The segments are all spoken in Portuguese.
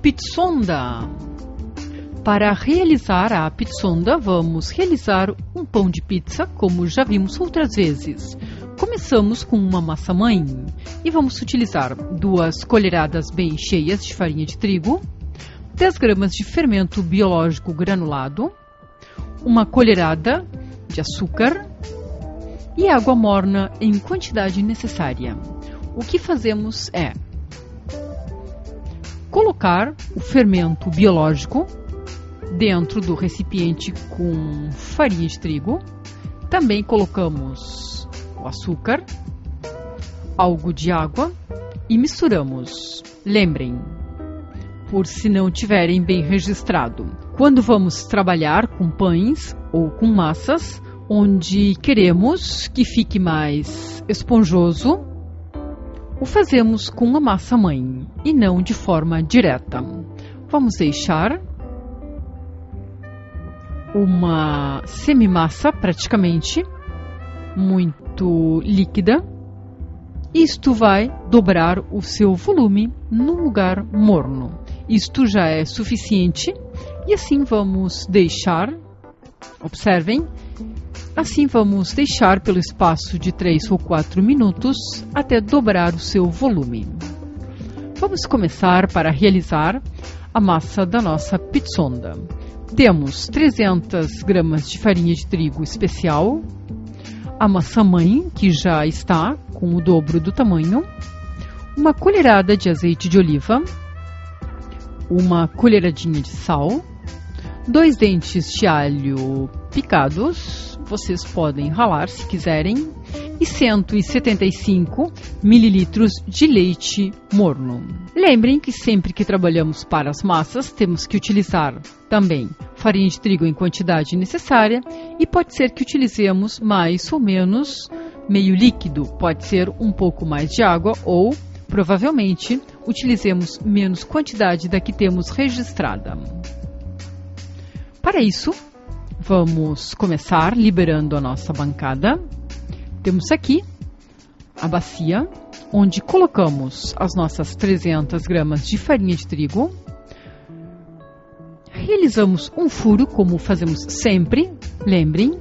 Pizzonda. Para realizar a pizzonda, vamos realizar um pão de pizza, como já vimos outras vezes. Começamos com uma massa-mãe e vamos utilizar 2 colheradas bem cheias de farinha de trigo, 10 gramas de fermento biológico granulado, 1 colherada de açúcar e água morna em quantidade necessária. O que fazemos é colocar o fermento biológico dentro do recipiente com farinha de trigo. Também colocamos o açúcar, algo de água e misturamos. Lembrem, por se não tiverem bem registrado, quando vamos trabalhar com pães ou com massas, onde queremos que fique mais esponjoso, o fazemos com a massa-mãe e não de forma direta. Vamos deixar uma semimassa praticamente muito líquida. Isto vai dobrar o seu volume num lugar morno. Isto já é suficiente e assim vamos deixar, observem, assim vamos deixar pelo espaço de 3 ou 4 minutos até dobrar o seu volume. Vamos começar para realizar a massa da nossa pizzonda. Temos 300 gramas de farinha de trigo especial, a massa-mãe, que já está com o dobro do tamanho, 1 colherada de azeite de oliva, 1 colheradinha de sal, 2 dentes de alho picados, vocês podem ralar se quiserem, e 175 mililitros de leite morno. Lembrem que sempre que trabalhamos para as massas, temos que utilizar também farinha de trigo em quantidade necessária e pode ser que utilizemos mais ou menos meio líquido, pode ser um pouco mais de água ou provavelmente utilizemos menos quantidade da que temos registrada. Para isso, vamos começar liberando a nossa bancada. Temos aqui a bacia, onde colocamos as nossas 300 gramas de farinha de trigo. Realizamos um furo, como fazemos sempre, lembrem,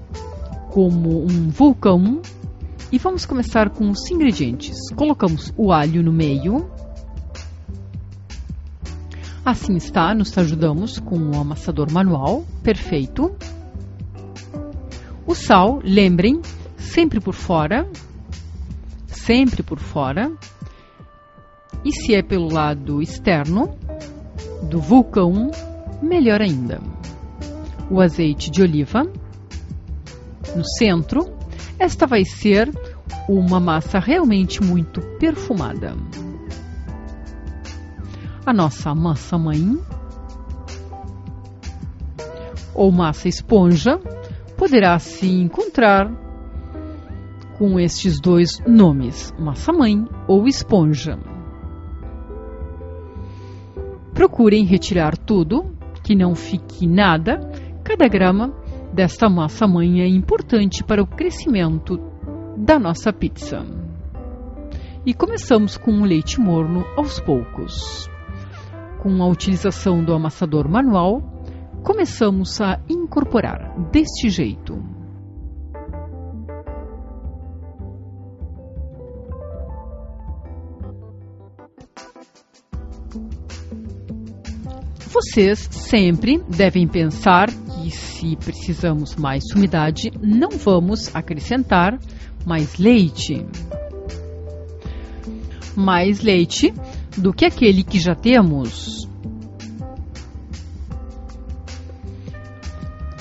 como um vulcão. E vamos começar com os ingredientes. Colocamos o alho no meio. Assim está, nos ajudamos com o amassador manual, perfeito. O sal, lembrem, sempre por fora. Sempre por fora. E se é pelo lado externo do vulcão, melhor ainda. O azeite de oliva no centro. Esta vai ser uma massa realmente muito perfumada. A nossa massa-mãe ou massa esponja poderá se encontrar com estes 2 nomes, massa-mãe ou esponja. Procurem retirar tudo, que não fique nada. Cada grama desta massa-mãe é importante para o crescimento da nossa pizza. E começamos com o leite morno aos poucos. Com a utilização do amassador manual, começamos a incorporar deste jeito. Vocês sempre devem pensar que se precisamos mais umidade, não vamos acrescentar mais leite. Mais leite do que aquele que já temos.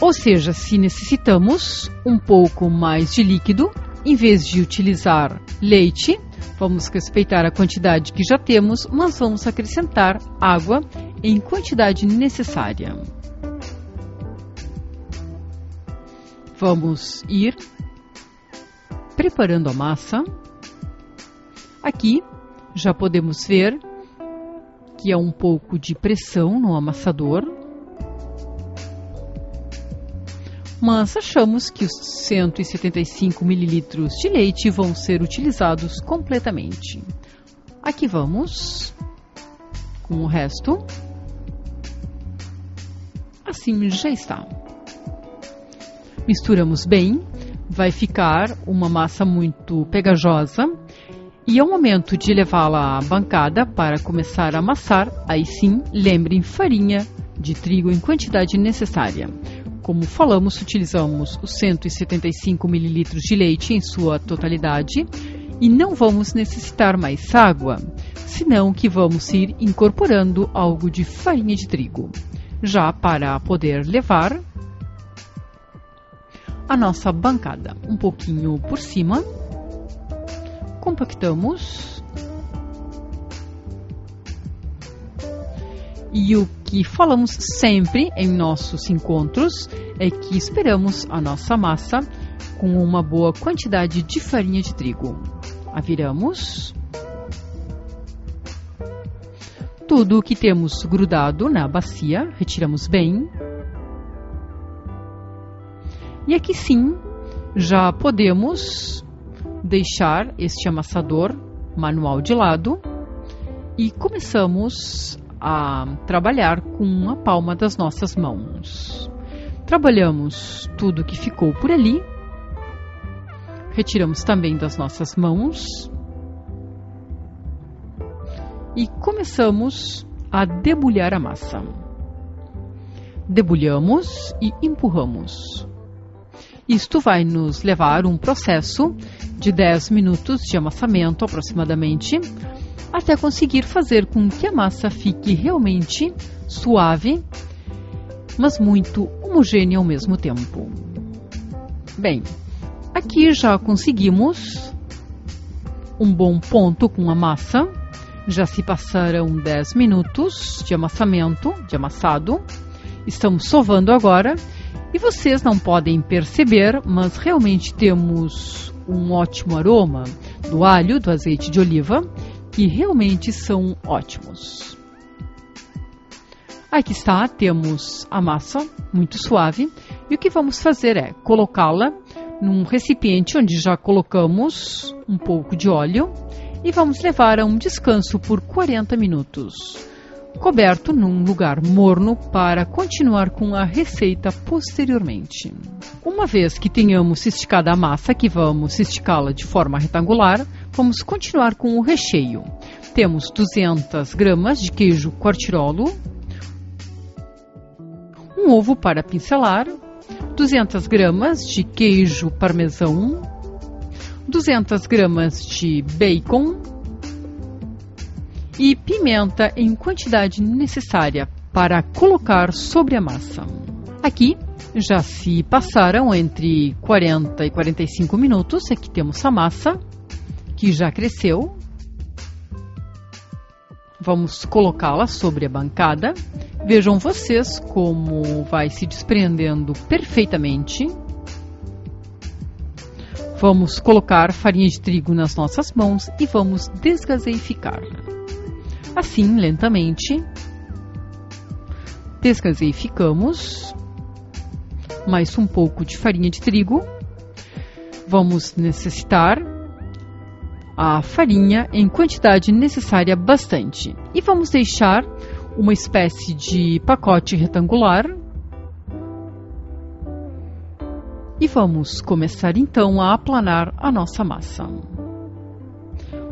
Ou seja, se necessitamos um pouco mais de líquido, em vez de utilizar leite, vamos respeitar a quantidade que já temos, mas vamos acrescentar água em quantidade necessária. Vamos ir preparando a massa. Aqui já podemos ver que há um pouco de pressão no amassador, mas achamos que os 175 mililitros de leite vão ser utilizados completamente. Aqui vamos com o resto. assim já está. Misturamos bem, vai ficar uma massa muito pegajosa e ao momento de levá-la à bancada para começar a amassar, aí sim, lembrem farinha de trigo em quantidade necessária. Como falamos, utilizamos os 175 ml de leite em sua totalidade e não vamos necessitar mais água, senão que vamos ir incorporando algo de farinha de trigo, já para poder levar a nossa bancada um pouquinho por cima. Compactamos. E o que falamos sempre em nossos encontros é que esperamos a nossa massa com uma boa quantidade de farinha de trigo. A viramos. Tudo o que temos grudado na bacia, retiramos bem. E aqui sim, já podemos deixar este amassador manual de lado e começamos a trabalhar com a palma das nossas mãos. Trabalhamos tudo que ficou por ali, retiramos também das nossas mãos e começamos a debulhar a massa. Debulhamos e empurramos. Isto vai nos levar um processo de 10 minutos de amassamento aproximadamente, até conseguir fazer com que a massa fique realmente suave, mas muito homogênea ao mesmo tempo. Bem, aqui já conseguimos um bom ponto com a massa. Já se passaram 10 minutos de amassamento, de amassado. Estamos sovando agora. E vocês não podem perceber, mas realmente temos um ótimo aroma do alho, do azeite de oliva, que realmente são ótimos. Aqui está, temos a massa muito suave. E o que vamos fazer é colocá-la num recipiente onde já colocamos um pouco de óleo e vamos levar a um descanso por 40 minutos. Coberto num lugar morno para continuar com a receita posteriormente. Uma vez que tenhamos esticado a massa, que vamos esticá-la de forma retangular, vamos continuar com o recheio. Temos 200 gramas de queijo quartirolo, um ovo para pincelar, 200 gramas de queijo parmesão, 200 gramas de bacon, e pimenta em quantidade necessária para colocar sobre a massa. Aqui já se passaram entre 40 e 45 minutos. Aqui temos a massa que já cresceu. Vamos colocá-la sobre a bancada. Vejam vocês como vai se desprendendo perfeitamente. Vamos colocar farinha de trigo nas nossas mãos e vamos desgaseificar. Assim, lentamente, desgaseificamos. Mais um pouco de farinha de trigo. Vamos necessitar a farinha em quantidade necessária bastante. E vamos deixar uma espécie de pacote retangular. E vamos começar então a aplanar a nossa massa.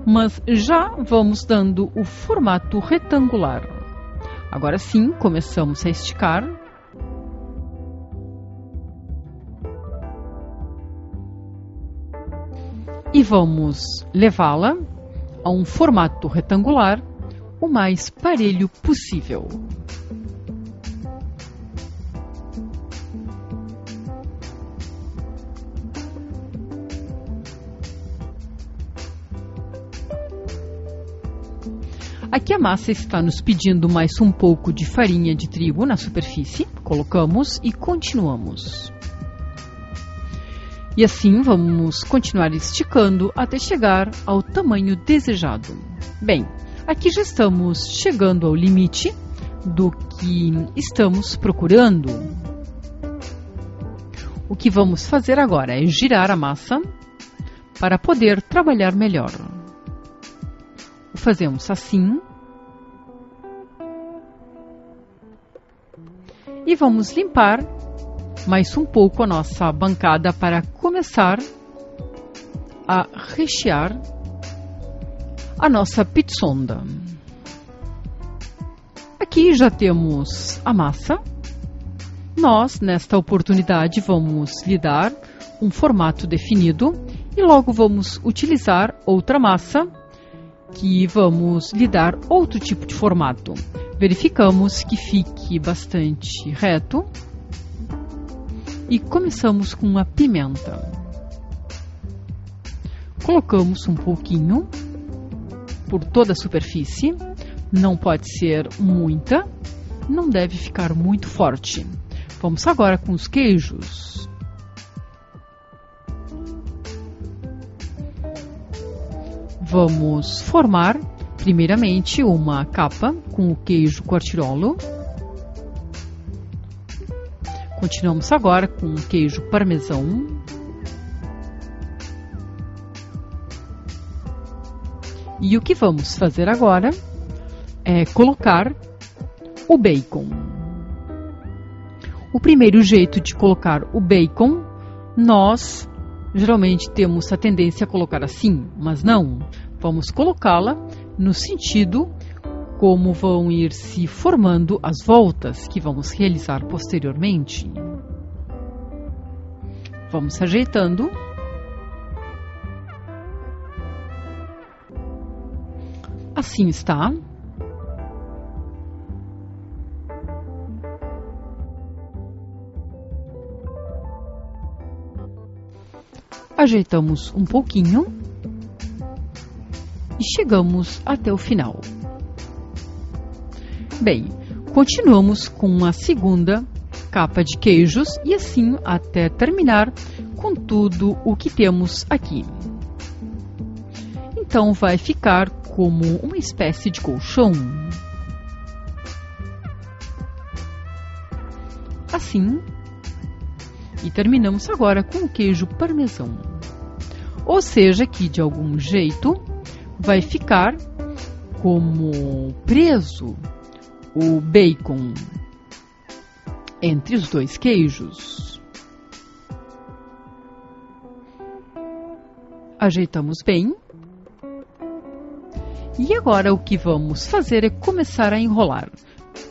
Mas já vamos dando o formato retangular. Agora sim, começamos a esticar. E vamos levá-la a um formato retangular o mais parelho possível. Aqui a massa está nos pedindo mais um pouco de farinha de trigo na superfície. Colocamos e continuamos. E assim vamos continuar esticando até chegar ao tamanho desejado. Bem, aqui já estamos chegando ao limite do que estamos procurando. O que vamos fazer agora é girar a massa para poder trabalhar melhor. O fazemos assim. E E vamos limpar mais um pouco a nossa bancada para começar a rechear a nossa pizzonda. Aqui já temos a massa. Nós, nesta oportunidade, vamos lhe dar um formato definido e logo vamos utilizar outra massa que vamos lhe dar outro tipo de formato. Verificamos que fique bastante reto e começamos com a pimenta. Colocamos um pouquinho por toda a superfície, não pode ser muita, não deve ficar muito forte. Vamos agora com os queijos. Vamos formar primeiramente uma capa com o queijo quartirolo. Continuamos agora com o queijo parmesão. E o que vamos fazer agora é colocar o bacon. O primeiro jeito de colocar o bacon, nós geralmente temos a tendência a colocar assim, mas não. Vamos colocá-la no sentido como vão ir se formando as voltas que vamos realizar posteriormente. Vamos ajeitando. Assim está. Ajeitamos um pouquinho e chegamos até o final. Bem, continuamos com a segunda capa de queijos e assim até terminar com tudo o que temos aqui. Então vai ficar como uma espécie de colchão. Assim. E terminamos agora com o queijo parmesão. Ou seja, que de algum jeito vai ficar como preso o bacon entre os dois queijos. Ajeitamos bem. E agora o que vamos fazer é começar a enrolar.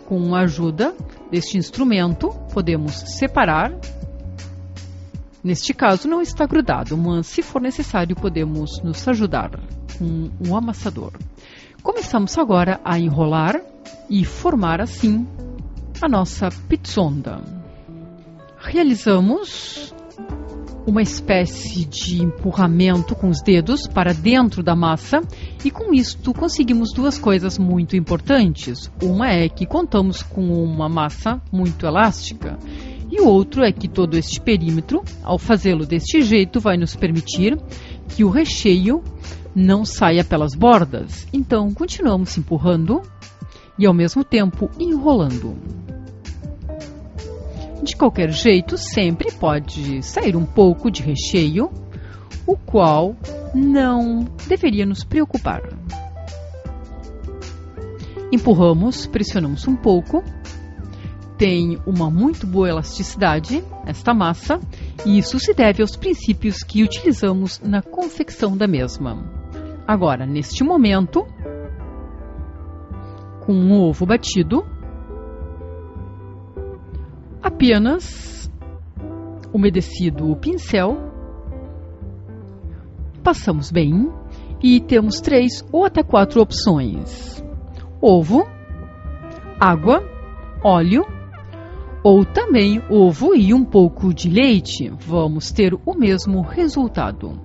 Com a ajuda deste instrumento, podemos separar. Neste caso não está grudado, mas se for necessário podemos nos ajudar com um amassador. Começamos agora a enrolar e formar assim a nossa pizzonda. Realizamos uma espécie de empurramento com os dedos para dentro da massa e com isto conseguimos duas coisas muito importantes. Uma é que contamos com uma massa muito elástica e o outro é que todo este perímetro, ao fazê-lo deste jeito, vai nos permitir que o recheio não saia pelas bordas. Então continuamos empurrando e ao mesmo tempo enrolando. De qualquer jeito, sempre pode sair um pouco de recheio, o qual não deveria nos preocupar. Empurramos, pressionamos um pouco. Tem uma muito boa elasticidade, esta massa, e isso se deve aos princípios que utilizamos na confecção da mesma. Agora, neste momento, com um ovo batido, apenas umedecido o pincel, passamos bem e temos 3 ou até 4 opções: ovo, água, óleo ou também ovo e um pouco de leite. Vamos ter o mesmo resultado.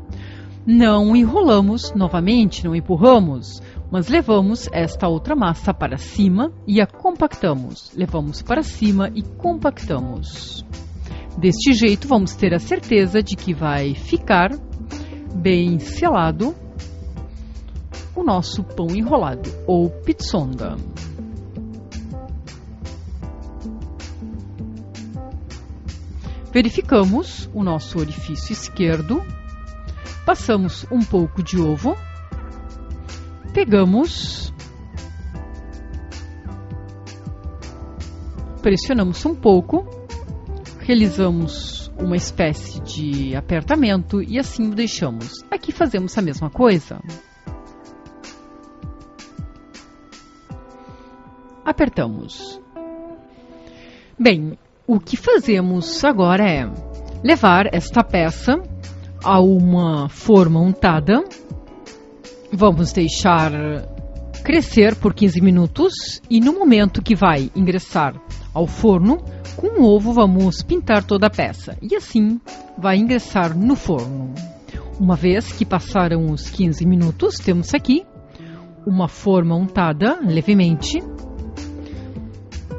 Não enrolamos novamente, não empurramos, mas levamos esta outra massa para cima e a compactamos. Levamos para cima e compactamos. Deste jeito, vamos ter a certeza de que vai ficar bem selado o nosso pão enrolado, ou pizzonda. Verificamos o nosso orifício esquerdo, passamos um pouco de ovo, pressionamos um pouco, realizamos uma espécie de apertamento e assim o deixamos. Aqui fazemos a mesma coisa. Apertamos. Bem, o que fazemos agora é levar esta peça a uma forma untada. Vamos deixar crescer por 15 minutos e no momento que vai ingressar ao forno, com o ovo vamos pintar toda a peça e assim vai ingressar no forno. Uma vez que passaram os 15 minutos, temos aqui uma forma untada levemente.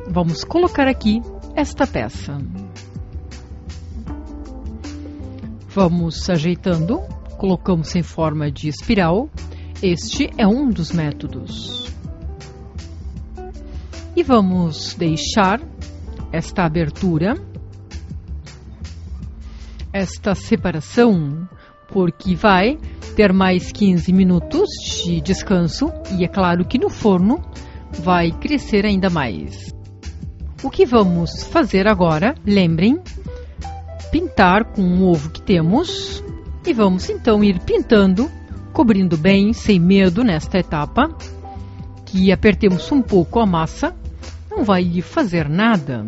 Vamos colocar aqui esta peça. Vamos ajeitando, colocamos em forma de espiral. Este é um dos métodos. E vamos deixar esta abertura, esta separação, porque vai ter mais 15 minutos de descanso e é claro que no forno vai crescer ainda mais. O que vamos fazer agora, lembrem, pintar com o ovo que temos e vamos então ir pintando, cobrindo bem, sem medo nesta etapa, que apertemos um pouco a massa, não vai fazer nada.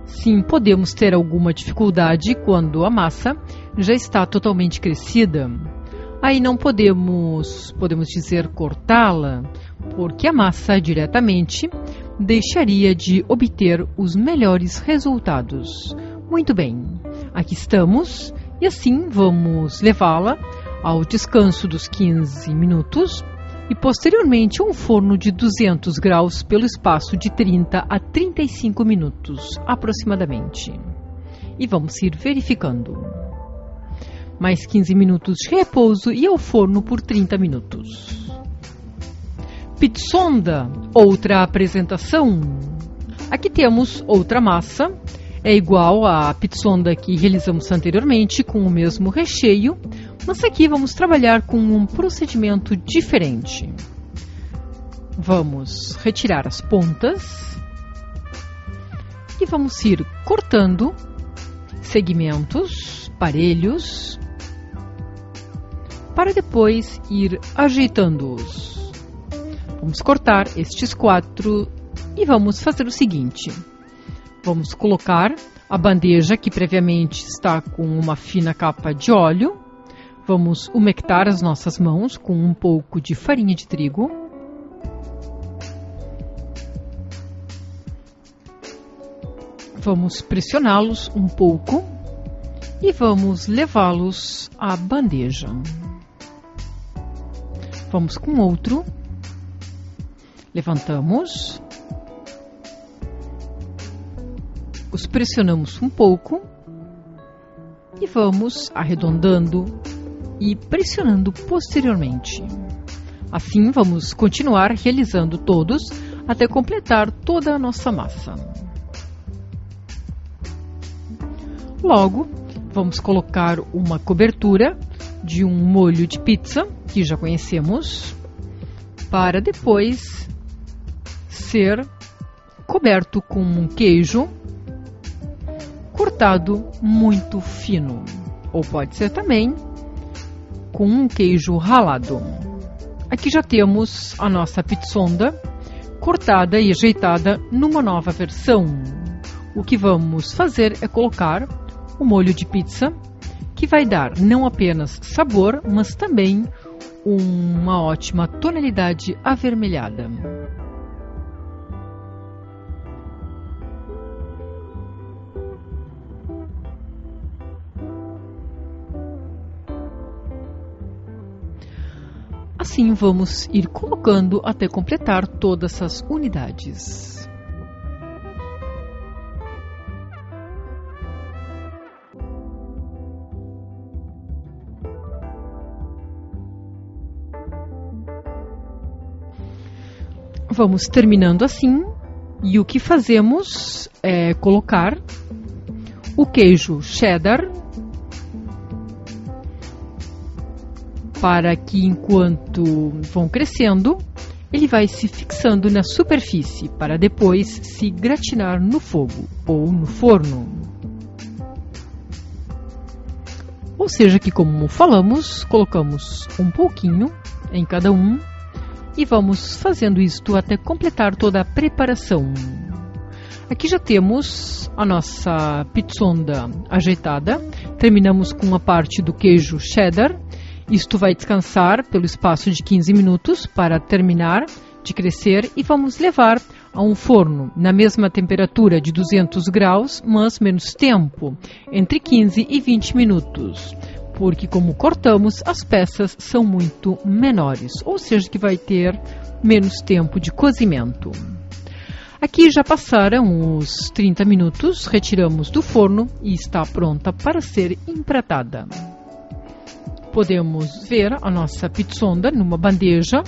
Sim, podemos ter alguma dificuldade quando a massa já está totalmente crescida. Aí não podemos dizer cortá-la, porque a massa diretamente deixaria de obter os melhores resultados. Muito bem, aqui estamos e assim vamos levá-la ao descanso dos 15 minutos e posteriormente a um forno de 200 graus pelo espaço de 30 a 35 minutos aproximadamente. E vamos ir verificando. Mais 15 minutos de repouso e ao forno por 30 minutos. Pizzonda, outra apresentação. Aqui temos outra massa, é igual à pizzonda que realizamos anteriormente, com o mesmo recheio, mas aqui vamos trabalhar com um procedimento diferente. Vamos retirar as pontas e vamos ir cortando segmentos parelhos para depois ir ajeitando-os. Vamos cortar estes 4 e vamos fazer o seguinte. Vamos colocar a bandeja que previamente está com uma fina capa de óleo. Vamos umectar as nossas mãos com um pouco de farinha de trigo. Vamos pressioná-los um pouco e vamos levá-los à bandeja. Vamos com outro. Levantamos, os pressionamos um pouco e vamos arredondando e pressionando posteriormente. Assim vamos continuar realizando todos até completar toda a nossa massa. Logo, vamos colocar uma cobertura de um molho de pizza que já conhecemos, para depois ser coberto com um queijo cortado muito fino, ou pode ser também com um queijo ralado. Aqui já temos a nossa pizzonda cortada e ajeitada numa nova versão. O que vamos fazer é colocar o molho de pizza, que vai dar não apenas sabor, mas também uma ótima tonalidade avermelhada. Assim vamos ir colocando até completar todas as unidades. Vamos terminando assim, e o que fazemos é colocar o queijo cheddar para que enquanto vão crescendo, ele vai se fixando na superfície para depois se gratinar no fogo ou no forno. Ou seja, que como falamos, colocamos um pouquinho em cada um e vamos fazendo isto até completar toda a preparação. Aqui já temos a nossa pizzonda ajeitada. Terminamos com a parte do queijo cheddar. Isto vai descansar pelo espaço de 15 minutos para terminar de crescer e vamos levar a um forno na mesma temperatura de 200 graus, mas menos tempo, entre 15 e 20 minutos. Porque como cortamos, as peças são muito menores, ou seja, que vai ter menos tempo de cozimento. Aqui já passaram os 30 minutos, retiramos do forno e está pronta para ser empratada. Podemos ver a nossa pizzonda numa bandeja.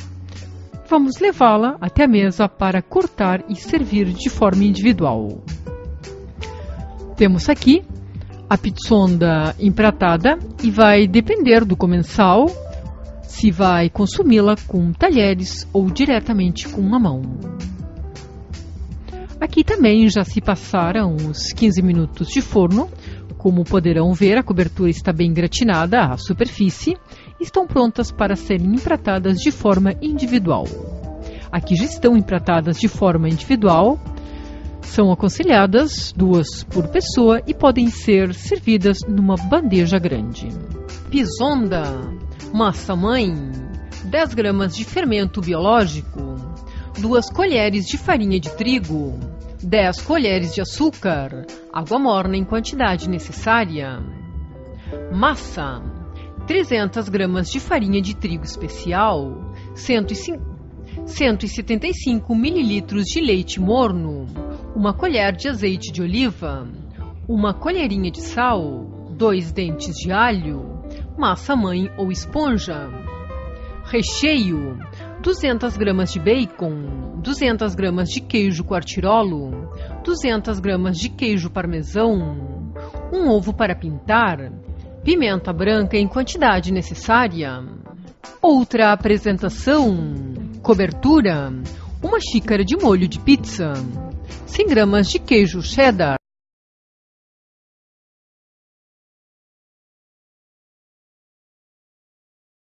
Vamos levá-la até a mesa para cortar e servir de forma individual. Temos aqui a pizzonda empratada e vai depender do comensal se vai consumi-la com talheres ou diretamente com a mão. Aqui também já se passaram os 15 minutos de forno. Como poderão ver, a cobertura está bem gratinada à superfície e estão prontas para serem empratadas de forma individual. Aqui já estão empratadas de forma individual. São aconselhadas 2 por pessoa e podem ser servidas numa bandeja grande. Pizzonda, massa-mãe, 10 gramas de fermento biológico, 2 colheres de farinha de trigo, 10 colheres de açúcar, água morna em quantidade necessária. Massa, 300 gramas de farinha de trigo especial, 175 mililitros de leite morno, 1 colher de azeite de oliva, 1 colherinha de sal, 2 dentes de alho, massa-mãe ou esponja. Recheio, 200 gramas de bacon, 200 gramas de queijo quartirolo, 200 gramas de queijo parmesão, 1 ovo para pintar, pimenta branca em quantidade necessária. Outra apresentação, cobertura, 1 xícara de molho de pizza, 100 gramas de queijo cheddar,